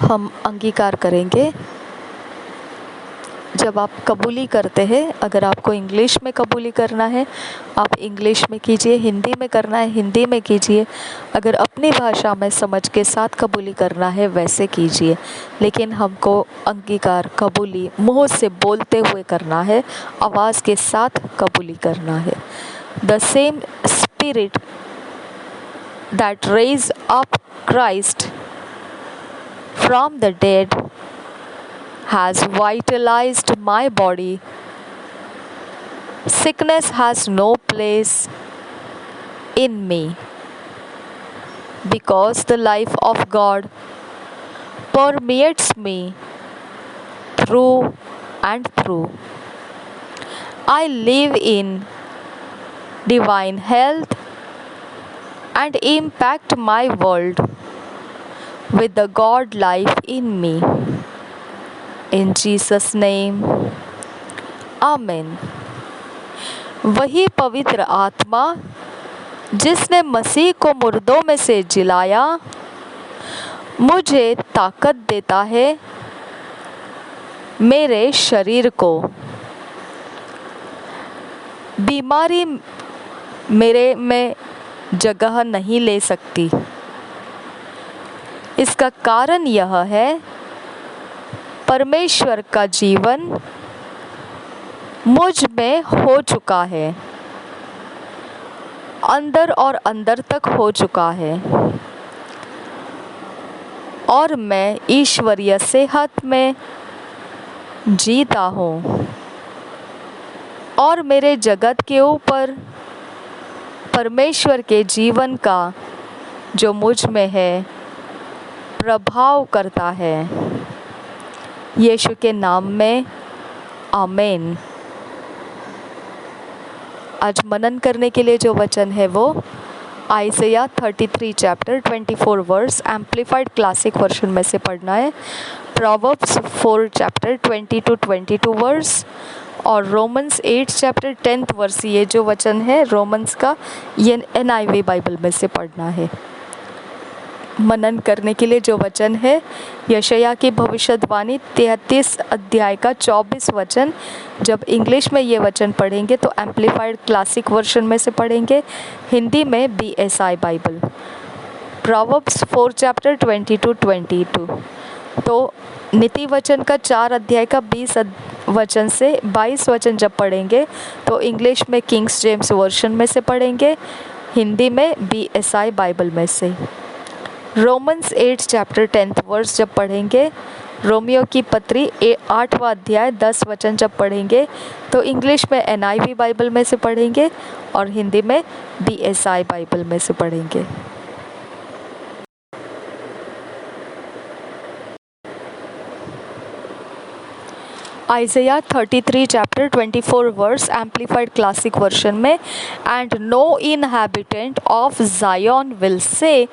हम अंगीकार करेंगे। जब आप कबूली करते हैं, अगर आपको इंग्लिश में कबूली करना है आप इंग्लिश में कीजिए, हिंदी में करना है हिंदी में कीजिए, अगर अपनी भाषा में समझ के साथ कबूली करना है वैसे कीजिए, लेकिन हमको अंगीकार कबूली मुँह से बोलते हुए करना है, आवाज़ के साथ कबूली करना है। The same spirit that raise up Christ from the dead has vitalized my body. Sickness has no place in me, because the life of God permeates me through and through. I live in divine health and impact my world with the God life in me. In Jesus name, आमीन। वही पवित्र आत्मा जिसने मसीह को मुर्दों में से जिलाया, मुझे ताकत देता है मेरे शरीर को। बीमारी मेरे में जगह नहीं ले सकती। इसका कारण यह है, परमेश्वर का जीवन मुझ में हो चुका है, अंदर और अंदर तक हो चुका है, और मैं ईश्वरीय सेहत में जीता हूँ, और मेरे जगत के ऊपर परमेश्वर के जीवन का जो मुझ में है प्रभाव करता है। यीशु के नाम में आमीन। आज मनन करने के लिए जो वचन है वो Isaiah 33 chapter 24 verse amplified classic version में से पढ़ना है, प्रोवर्ब्स 4 चैप्टर 20 to 22 वर्स और रोमन्स 8 चैप्टर 10 वर्स। ये जो वचन है रोमन्स का, ये NIV बाइबल में से पढ़ना है। मनन करने के लिए जो वचन है यशायाह की भविष्यवाणी 33 अध्याय का 24 वचन। जब इंग्लिश में ये वचन पढ़ेंगे तो एम्प्लीफाइड क्लासिक वर्जन में से पढ़ेंगे, हिंदी में BSI Bible. Proverbs 4 chapter 20 to 22। तो नीति वचन का 4 अध्याय का 20 वचन से 22 वचन जब पढ़ेंगे तो इंग्लिश में किंग्स जेम्स वर्जन में से पढ़ेंगे, हिंदी में BSI बाइबल में से। रोमन्स 8 चैप्टर 10 वर्स जब पढ़ेंगे, रोमियो की पत्री 8वां अध्याय 10 वचन जब पढ़ेंगे तो इंग्लिश में NIV बाइबल में से पढ़ेंगे और हिंदी में BSI बाइबल में से पढ़ेंगे। Isaiah 33 chapter 24 verse amplified classic version में, and no inhabitant of Zion will say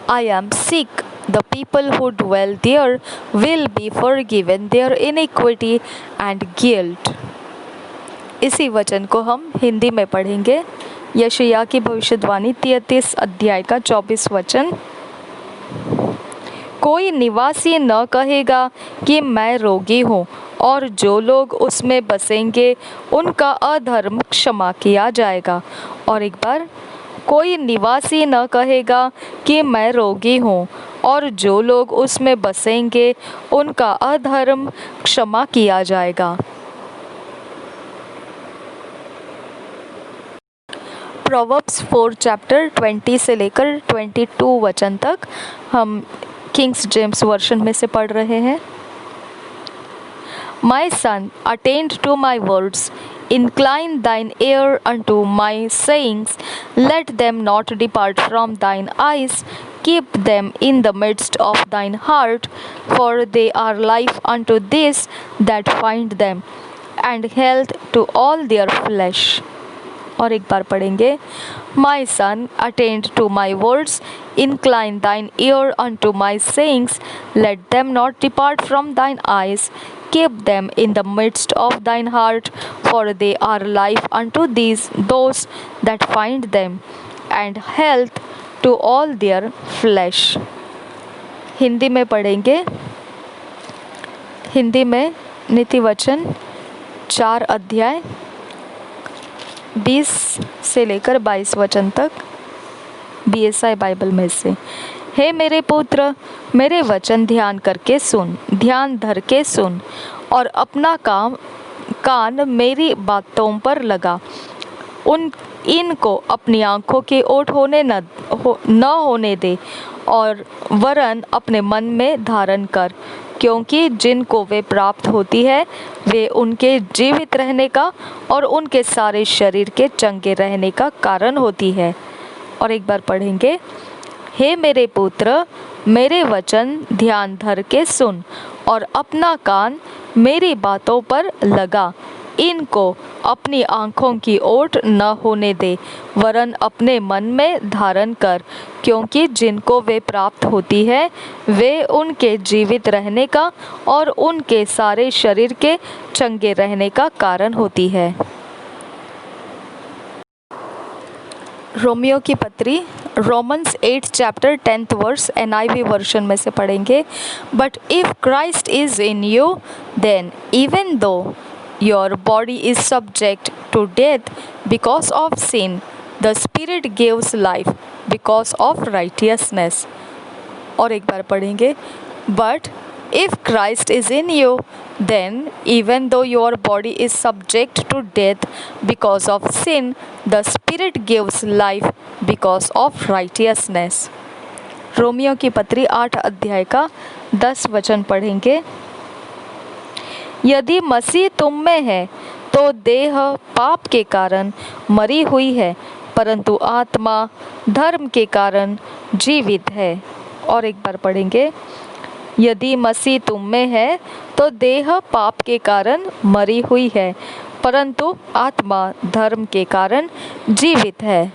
I am sick, the people who dwell there will be forgiven their iniquity and guilt। इसी वचन को हम हिंदी में पढ़ेंगे। यशायाह की भविष्यवाणी 33 अध्याय का 24 वचन। कोई निवासी न कहेगा कि मैं रोगी हूँ, और जो लोग उसमें बसेंगे उनका अधर्म क्षमा किया जाएगा। और एक बार, कोई निवासी न कहेगा कि मैं रोगी हूँ, और जो लोग उसमें बसेंगे उनका अधर्म क्षमा किया जाएगा। प्रोवर्ब्स 4 चैप्टर 20 से लेकर 22 वचन तक हम किंग्स जेम्स वर्जन में से पढ़ रहे हैं। My son, attend to my words, incline thine ear unto my sayings, let them not depart from thine eyes, keep them in the midst of thine heart, for they are life unto these that find them, and health to all their flesh। और एक बार पढ़ेंगे, My son, attend to my words, incline thine ear unto my sayings, let them not depart from thine eyes, keep them in the midst of thine heart, for they are life unto those that find them, and health to all their flesh। Hindi में पढ़ेंगे, हिंदी में नीति वचन 4 अध्याय 20 से लेकर 22 वचन तक BSI बाइबल में से। हे मेरे पुत्र, मेरे वचन ध्यान धर के सुन और अपना कान मेरी बातों पर लगा। इनको अपनी आँखों की ओट न होने दे और वरन अपने मन में धारण कर, क्योंकि जिनको वे प्राप्त होती है वे उनके जीवित रहने का और उनके सारे शरीर के चंगे रहने का कारण होती है। और एक बार पढ़ेंगे। हे मेरे पुत्र, मेरे वचन ध्यान धर के सुन और अपना कान मेरी बातों पर लगा। इनको अपनी आँखों की ओट न होने दे वरन अपने मन में धारण कर, क्योंकि जिनको वे प्राप्त होती है वे उनके जीवित रहने का और उनके सारे शरीर के चंगे रहने का कारण होती है। रोमियो की पत्री Romans 8 chapter 10th verse NIV version में से पढ़ेंगे। But if Christ is in you, then even though your body is subject to death because of sin, the Spirit gives life because of righteousness. और एक बार पढ़ेंगे। But if Christ is in you, then even though your body is subject to death because of sin, the Spirit gives life because of righteousness. Romeo की पत्री 8 अध्याय का 10 वचन पढ़ेंगे। यदि मसीह तुम में है तो देह पाप के कारण मरी हुई है, परंतु आत्मा धर्म के कारण जीवित है। और एक बार पढ़ेंगे। यदि मसीह तुम में है तो देह पाप के कारण मरी हुई है, परंतु आत्मा धर्म के कारण जीवित है।